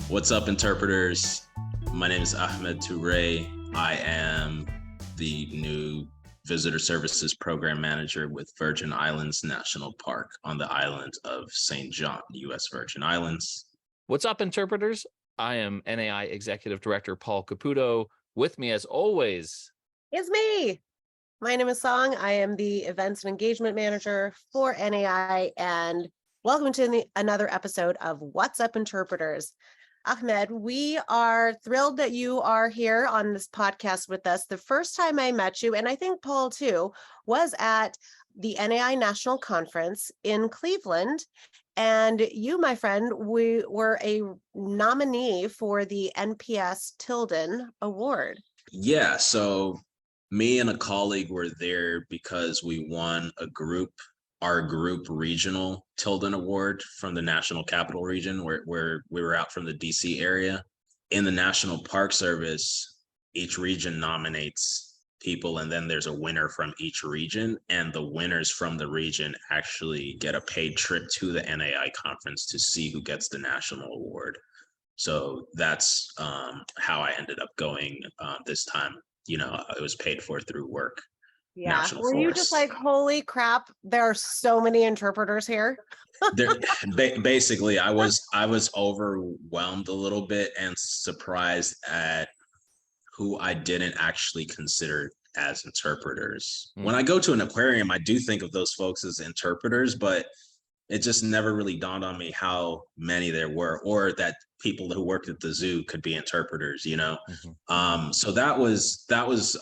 What's up, interpreters? My name is Ahmad Toure. I am the new Visitor Services Program Manager with Virgin Islands National Park on the island of St. John, U.S. Virgin Islands. What's up, interpreters? I am NAI Executive Director Paul Caputo. With me, as always, is me. My name is Song. I am the Events and Engagement Manager for NAI, and welcome to another episode of What's Up, Interpreters. Ahmed, we are thrilled that you are here on this podcast with us. The first time I met you, and I think Paul too, was at the NAI National Conference in Cleveland. And you, my friend, we were a nominee for the NPS Tilden Award. Yeah, so me and a colleague were there because we won our group regional Tilden Award from the National Capital Region, where we were out from the DC area. In the National Park Service, each region nominates people, and then there's a winner from each region, and the winners from the region actually get a paid trip to the NAI conference to see who gets the national award. So that's how I ended up going this time. It was paid for through work. Yeah. Were you just like, holy crap, there are so many interpreters here? Basically, I was overwhelmed a little bit and surprised at who I didn't actually consider as interpreters. When I go to an aquarium, I do think of those folks as interpreters, but it just never really dawned on me how many there were, or that people who worked at the zoo could be interpreters, So that was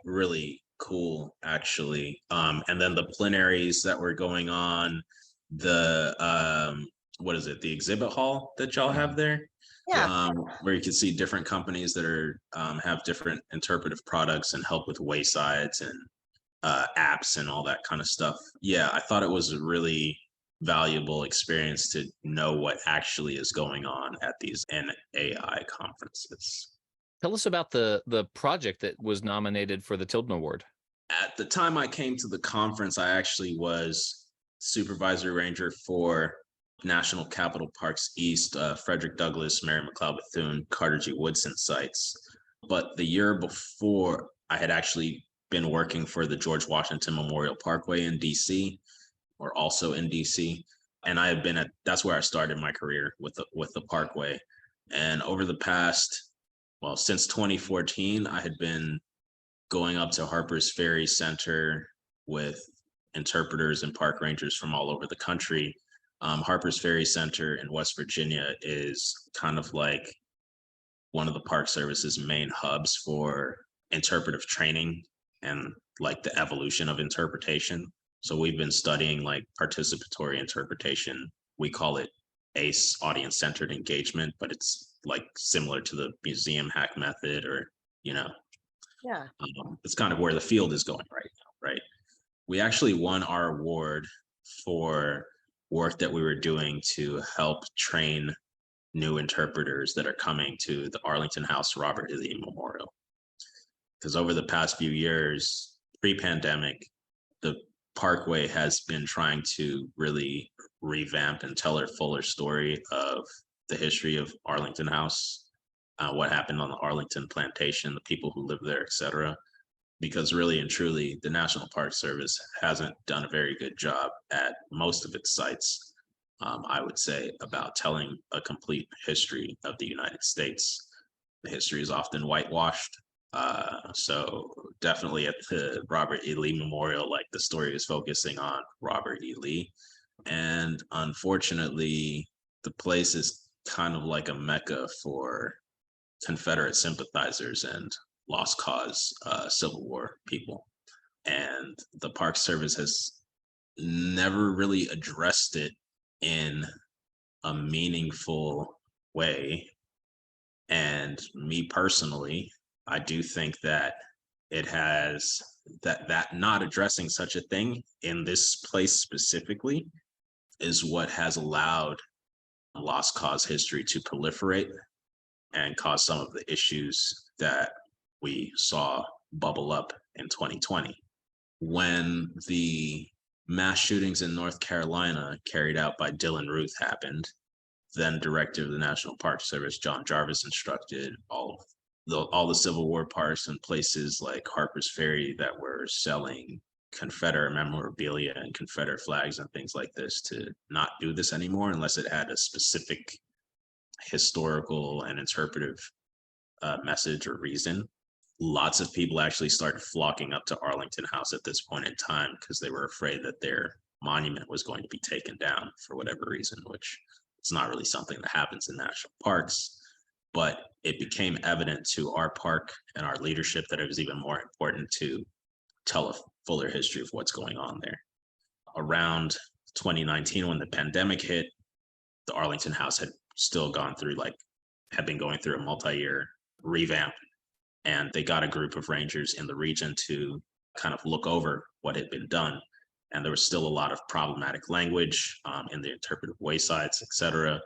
really cool, actually. And then the plenaries that were going on, the the exhibit hall that y'all have there? Yeah. Where you can see different companies that are have different interpretive products and help with waysides and apps and all that kind of stuff. Yeah, I thought it was a really valuable experience to know what actually is going on at these NAI conferences. Tell us about the project that was nominated for the Tilden Award. At the time I came to the conference, I actually was supervisory ranger for National Capital Parks East, Frederick Douglass, Mary McLeod Bethune, Carter G. Woodson sites. But the year before, I had actually been working for the George Washington Memorial Parkway in DC, or also in DC. And I have been that's where I started my career with the Parkway. And over the past, since 2014, I had been going up to Harper's Ferry Center with interpreters and park rangers from all over the country. Harper's Ferry Center in West Virginia is kind of like one of the Park Service's main hubs for interpretive training and like the evolution of interpretation. So we've been studying like participatory interpretation. We call it ACE, audience-centered engagement, but it's like similar to the museum hack method, or, Yeah. It's kind of where the field is going right now, right? We actually won our award for work that we were doing to help train new interpreters that are coming to the Arlington House Robert E. Lee Memorial. Because over the past few years, pre-pandemic, the Parkway has been trying to really revamp and tell a fuller story of the history of Arlington House, what happened on the Arlington plantation, the people who live there, etc. Because really and truly, the National Park Service hasn't done a very good job at most of its sites, I would say, about telling a complete history of the United States. The history is often whitewashed. So definitely at the Robert E. Lee Memorial, like the story is focusing on Robert E. Lee. And unfortunately, the place is kind of like a mecca for Confederate sympathizers and lost cause Civil War people. And the Park Service has never really addressed it in a meaningful way. And me personally, I do think that it has that not addressing such a thing in this place specifically is what has allowed lost cause history to proliferate and cause some of the issues that we saw bubble up in 2020. When the mass shootings in North Carolina carried out by Dylan Ruth happened, then director of the National Park Service, John Jarvis, instructed all the Civil War parks and places like Harper's Ferry that were selling Confederate memorabilia and Confederate flags and things like this to not do this anymore unless it had a specific historical and interpretive message or reason. Lots of people actually started flocking up to Arlington House at this point in time because they were afraid that their monument was going to be taken down for whatever reason, which it's not really something that happens in national parks. But it became evident to our park and our leadership that it was even more important to tell a fuller history of what's going on there. Around 2019, when the pandemic hit, the Arlington House had been going through a multi-year revamp, and they got a group of rangers in the region to kind of look over what had been done. And there was still a lot of problematic language in the interpretive waysides, et cetera.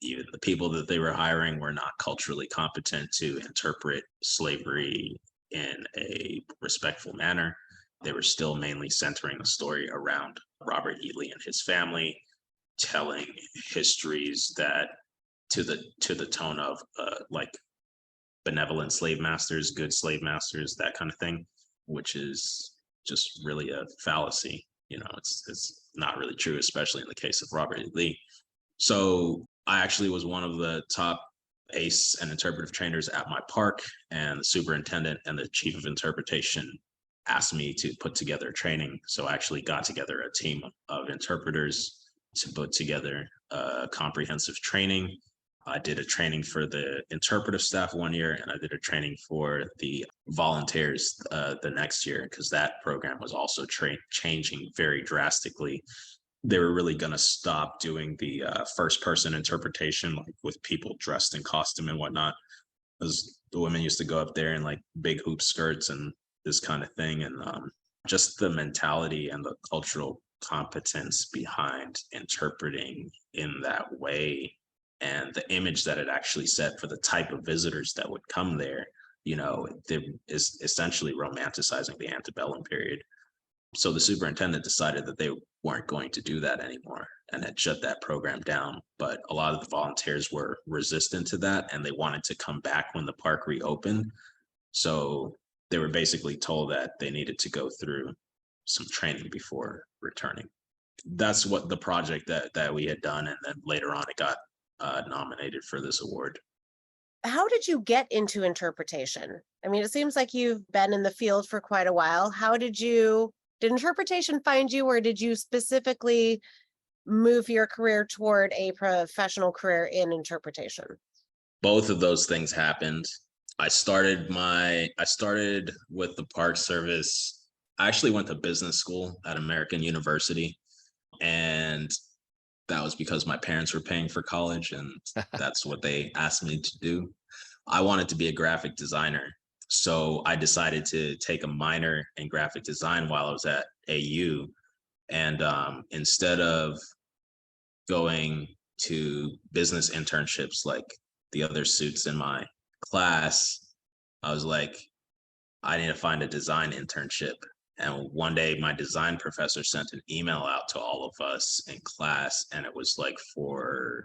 Even the people that they were hiring were not culturally competent to interpret slavery in a respectful manner. They were still mainly centering the story around Robert E. Lee and his family, telling histories that to the tone of like benevolent slave masters, good slave masters, that kind of thing, which is just really a fallacy. It's not really true, especially in the case of Robert E. Lee. So I actually was one of the top ACE and interpretive trainers at my park, and the superintendent and the chief of interpretation asked me to put together training. So I actually got together a team of interpreters to put together a comprehensive training. I did a training for the interpretive staff one year, and I did a training for the volunteers the next year, because that program was also changing very drastically. They were really going to stop doing the first person interpretation, like with people dressed in costume and whatnot, because the women used to go up there in like big hoop skirts and this kind of thing. And just the mentality and the cultural competence behind interpreting in that way, and the image that it actually set for the type of visitors that would come there, is essentially romanticizing the antebellum period. So the superintendent decided that they weren't going to do that anymore and had shut that program down. But a lot of the volunteers were resistant to that, and they wanted to come back when the park reopened. So they were basically told that they needed to go through some training before returning. That's what the project that we had done. And then later on, it got nominated for this award. How did you get into interpretation? I mean, it seems like you've been in the field for quite a while. Did interpretation find you, or did you specifically move your career toward a professional career in interpretation? Both of those things happened. I started with the Park Service. I actually went to business school at American University, and that was because my parents were paying for college, and that's what they asked me to do. I wanted to be a graphic designer, so I decided to take a minor in graphic design while I was at AU. And instead of going to business internships like the other suits in my class, I was like, I need to find a design internship. And one day my design professor sent an email out to all of us in class, and it was like for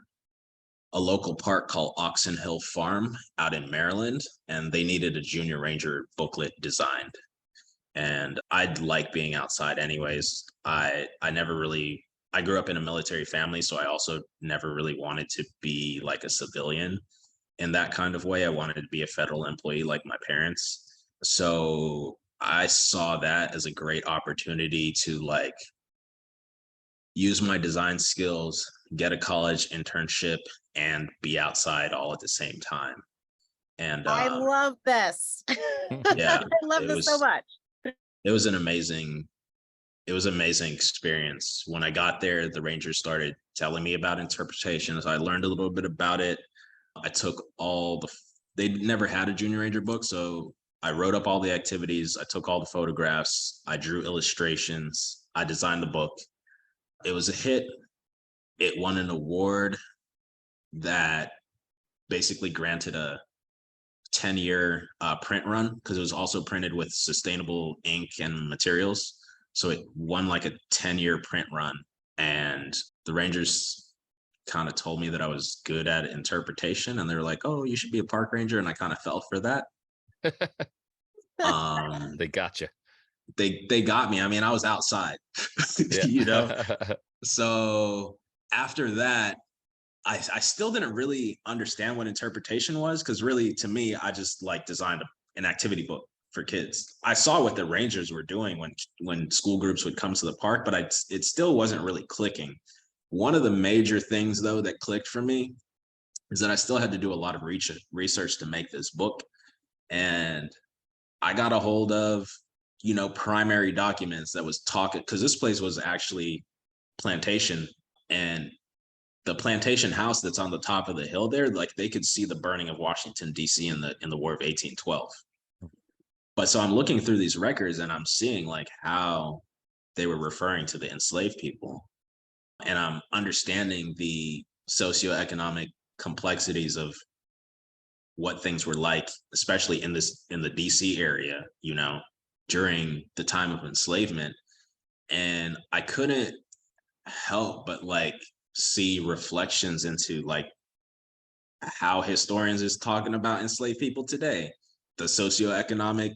a local park called Oxon Hill Farm out in Maryland, and they needed a junior ranger booklet designed. And I'd like being outside anyways. I grew up in a military family, so I also never really wanted to be like a civilian in that kind of way. I wanted to be a federal employee like my parents. So I saw that as a great opportunity to like use my design skills, get a college internship, and be outside all at the same time. And I love this. Yeah, I love this so much. It was an amazing experience. When I got there, the Rangers started telling me about interpretations. I learned a little bit about it. I took they never had a junior ranger book, so I wrote up all the activities. I took all the photographs. I drew illustrations. I designed the book. It was a hit. It won an award that basically granted a 10-year print run, because it was also printed with sustainable ink and materials. So it won like a 10-year print run, and the Rangers kind of told me that I was good at interpretation, and they were like, "Oh, you should be a park ranger," and I kind of fell for that. They got you. They got me. I mean, I was outside, Yeah. you know. So after that, I still didn't really understand what interpretation was, because really, to me, I just like designed an activity book for kids. I saw what the rangers were doing when school groups would come to the park, but it still wasn't really clicking. One of the major things, though, that clicked for me is that I still had to do a lot of research to make this book. And I got a hold of, primary documents that was talking, because this place was actually plantation, and the plantation house that's on the top of the hill there, like they could see the burning of Washington, D.C. in the War of 1812. But so I'm looking through these records and I'm seeing like how they were referring to the enslaved people. And I'm understanding the socioeconomic complexities of what things were like, especially in the DC area, during the time of enslavement. And I couldn't help but like see reflections into like how historians is talking about enslaved people today, the socioeconomic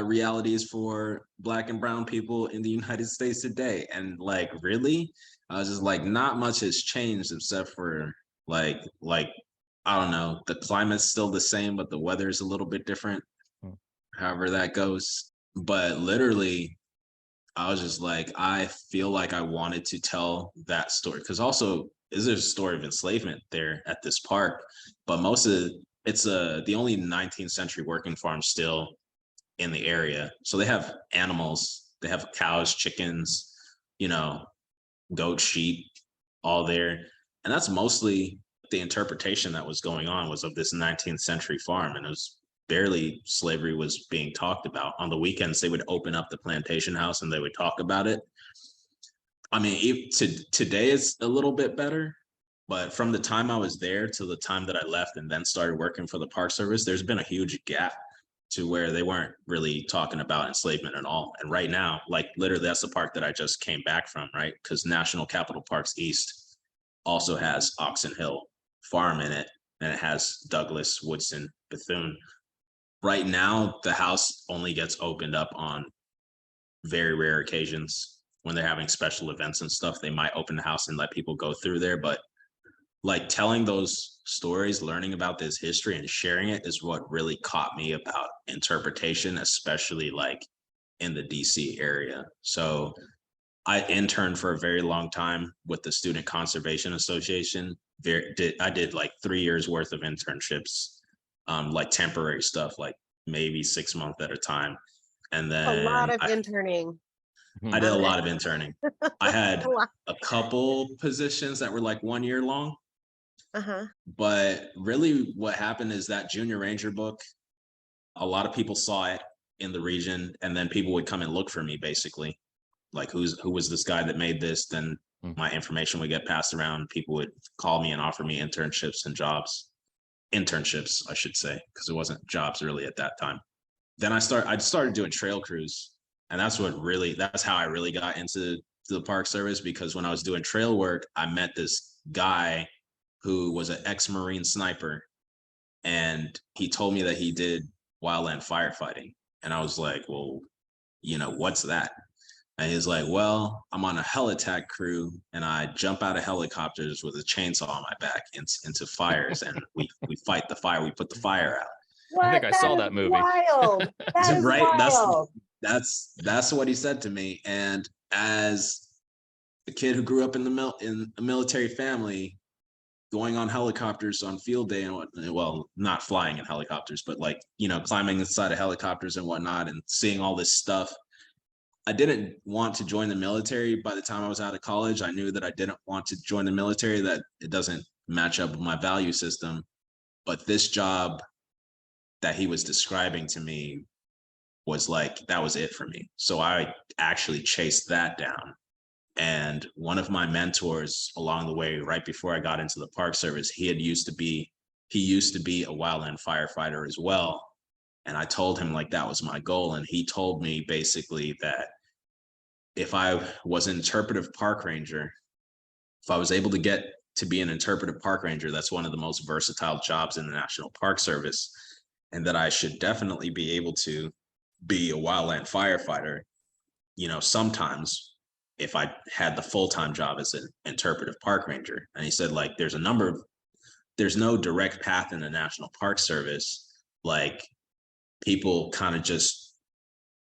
realities for Black and brown people in the United States today. And like, really, I was just like, not much has changed except for like, I don't know, the climate's still the same, but the weather is a little bit different, however that goes. But literally, I was just like, I feel like I wanted to tell that story, because also is there a story of enslavement there at this park, but most of it's the only 19th century working farm still in the area. So they have animals, they have cows, chickens, goat, sheep, all there. And that's mostly the interpretation that was going on was of this 19th century farm. And it was barely slavery was being talked about. On the weekends, they would open up the plantation house and they would talk about it. I mean, today it's a little bit better, but from the time I was there to the time that I left and then started working for the Park Service, there's been a huge gap to where they weren't really talking about enslavement at all. And right now, like literally, that's the park that I just came back from, right? Because National Capital Parks East also has Oxon Hill Farm in it, and it has Douglas, Woodson, Bethune. Right now, the house only gets opened up on very rare occasions. When they're having special events and stuff, they might open the house and let people go through there. But like telling those stories, learning about this history and sharing it is what really caught me about interpretation, especially like in the DC area. So I interned for a very long time with the Student Conservation Association. I did like 3 years worth of internships, like temporary stuff, like maybe 6 months at a time. And then a lot of interning. I did a lot of interning. I had a couple positions that were like 1 year long. But really what happened is that Junior Ranger book, a lot of people saw it in the region, and then people would come and look for me, basically. Like, who was this guy that made this? Then my information would get passed around. People would call me and offer me internships and jobs. Internships, I should say, because it wasn't jobs really at that time. Then I started doing trail crews. And that's how I really got into the Park Service, because when I was doing trail work, I met this guy who was an ex-Marine sniper. And he told me that he did wildland firefighting. And I was like, well, what's that? And he's like, well, I'm on a hell attack crew and I jump out of helicopters with a chainsaw on my back into fires, and we fight the fire, we put the fire out. What? I think I saw that movie. Wild. That is right? Wild. That's what he said to me. And as a kid who grew up in a military family, going on helicopters on field day and well, not flying in helicopters, but like, climbing inside of helicopters and whatnot and seeing all this stuff. I didn't want to join the military. By the time I was out of college, I knew that I didn't want to join the military, that it doesn't match up with my value system. But this job that he was describing to me was like, that was it for me. So I actually chased that down. And one of my mentors along the way, right before I got into the Park Service, he used to be a wildland firefighter as well. And I told him like that was my goal. And he told me basically that if I was an interpretive park ranger, if I was able to get to be an interpretive park ranger, that's one of the most versatile jobs in the National Park Service, and that I should definitely be able to be a wildland firefighter, sometimes if I had the full-time job as an interpretive park ranger. And he said, like, there's no direct path in the National Park Service. Like, people kind of just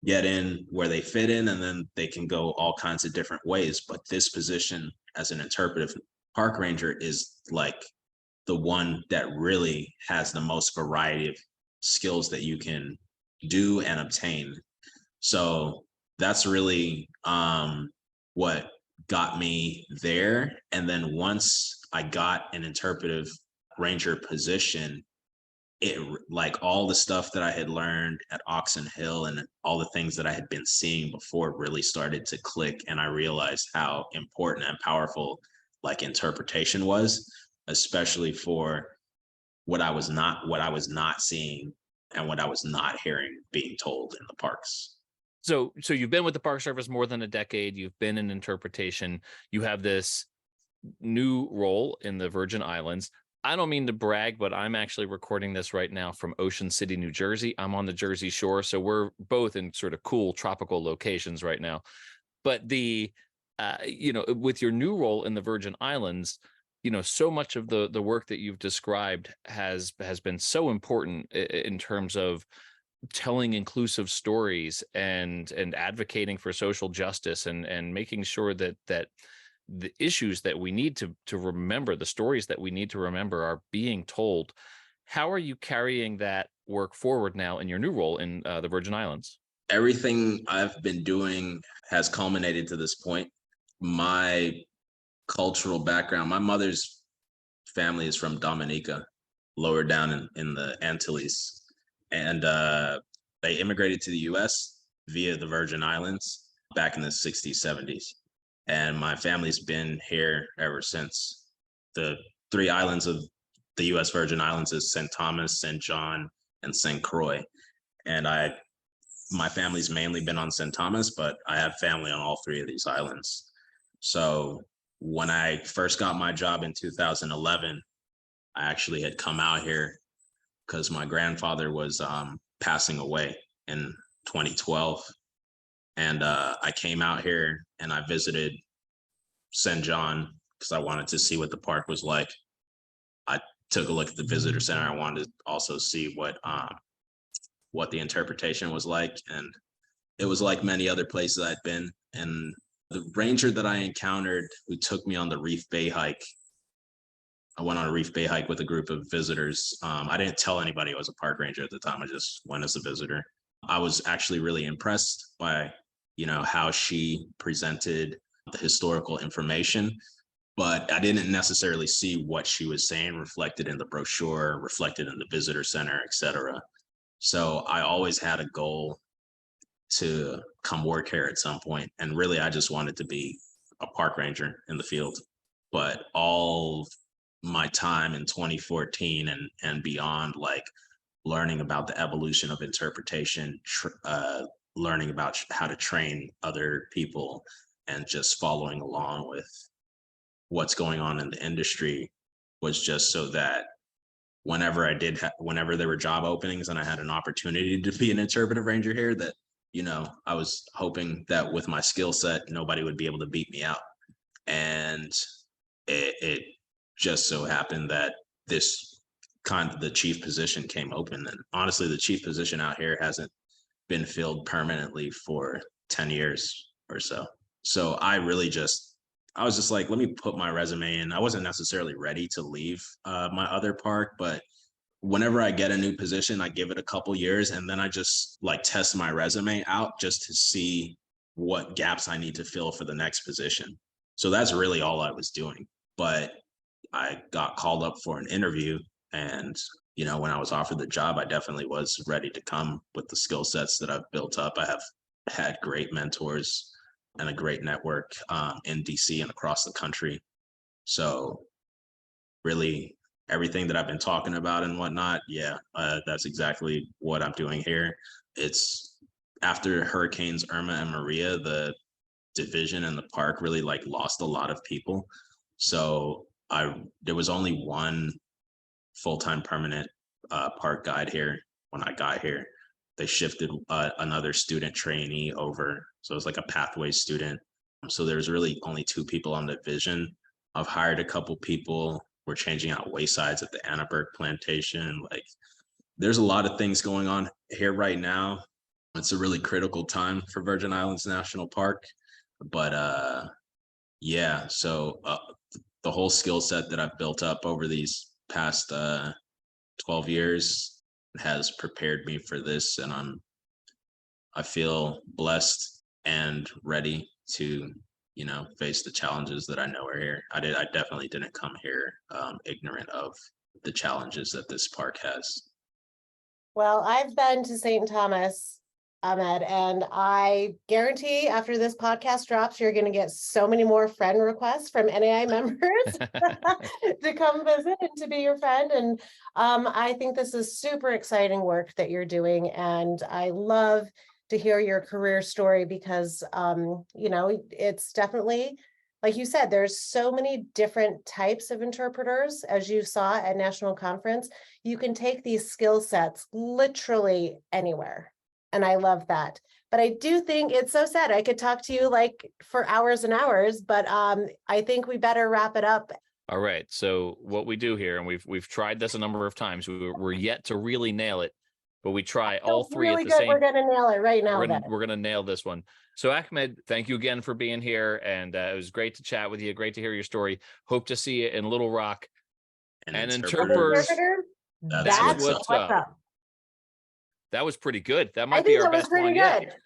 get in where they fit in, and then they can go all kinds of different ways. But this position as an interpretive park ranger is like the one that really has the most variety of skills that you can do and obtain. So that's really what got me there. And then once I got an interpretive ranger position, it, like, all the stuff that I had learned at Oxon Hill and all the things that I had been seeing before really started to click. And I realized how important and powerful like interpretation was, especially for what I was not seeing and what I was not hearing being told in the parks. So you've been with the Park Service more than a decade. You've been in interpretation. You have this new role in the Virgin Islands. I don't mean to brag, but I'm actually recording this right now from Ocean City, New Jersey. I'm on the Jersey Shore, so we're both in sort of cool tropical locations right now. But with your new role in the Virgin Islands, so much of the work that you've described has been so important in terms of telling inclusive stories and advocating for social justice and making sure that the issues that we need to remember, the stories that we need to remember, are being told. How are you carrying that work forward now in your new role in the Virgin Islands? Everything I've been doing has culminated to this point. My cultural background, my mother's family is from Dominica, lower down in the Antilles. And they immigrated to the US via the Virgin Islands back in the 60s, 70s. And my family's been here ever since. The three islands of the US Virgin Islands is St. Thomas, St. John, and St. Croix. And my family's mainly been on St. Thomas, but I have family on all three of these islands. So when I first got my job in 2011, I actually had come out here because my grandfather was passing away in 2012. And I came out here and I visited St. John because I wanted to see what the park was like. I took a look at the visitor center. I wanted to also see what the interpretation was like. And it was like many other places I'd been. And the ranger that I encountered who took me on the Reef Bay hike, I went on a Reef Bay hike with a group of visitors. I didn't tell anybody I was a park ranger at the time. I just went as a visitor. I was actually really impressed by, how she presented the historical information, but I didn't necessarily see what she was saying reflected in the brochure, reflected in the visitor center, etc. So I always had a goal to come work here at some point. And really, I just wanted to be a park ranger in the field. But all my time in 2014 and beyond, like learning about the evolution of interpretation, learning about how to train other people, and just following along with what's going on in the industry, was just so that whenever there were job openings and I had an opportunity to be an interpretive ranger here, that, I was hoping that with my skill set, nobody would be able to beat me out. And it just so happened that the chief position came open. And honestly, the chief position out here hasn't been filled permanently for 10 years or so. So I was just like, let me put my resume in. I wasn't necessarily ready to leave my other park, but whenever I get a new position, I give it a couple years, and then I just like test my resume out just to see what gaps I need to fill for the next position. So that's really all I was doing. But I got called up for an interview, and when I was offered the job, I definitely was ready to come with the skill sets that I've built up. I have had great mentors and a great network in DC and across the country. So really, everything that I've been talking about and whatnot, that's exactly what I'm doing here. It's after Hurricanes Irma and Maria, the division and the park really like lost a lot of people. So there was only one full-time permanent park guide here when I got here. They shifted another student trainee over, so it was like a pathway student. So there's really only 2 people on the division. I've hired a couple people. We're changing out waysides at the Annaberg plantation. Like, there's a lot of things going on here right now. It's a really critical time for Virgin Islands National Park. But yeah, so the whole skill set that I've built up over these past 12 years has prepared me for this, and I feel blessed and ready to, you know, face the challenges that I know are here. I definitely didn't come here ignorant of the challenges that this park has. Well, I've been to St. Thomas, Ahmed, and I guarantee after this podcast drops, you're going to get so many more friend requests from NAI members to come visit and to be your friend. And I think this is super exciting work that you're doing. And I love to hear your career story because, you know, it's definitely, like you said, there's so many different types of interpreters, as you saw at National Conference. You can take these skill sets literally anywhere. And I love that. But I do think it's so sad. I could talk to you like for hours and hours, but I think we better wrap it up. All right. So what we do here, and we've tried this a number of times, we're yet to really nail it, but we try all 3 really at the good. same. We're gonna nail it right now. We're gonna nail this one. So Ahmed, thank you again for being here, and it was great to chat with you. Great to hear your story. Hope to see you in Little Rock. And interpreters. That's what's up. That was pretty good. That might be our best one yet.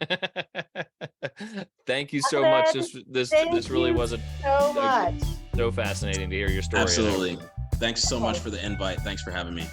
Thank you so much. This really was so much. So fascinating to hear your story. Absolutely. Thanks so much for the invite. Thanks for having me.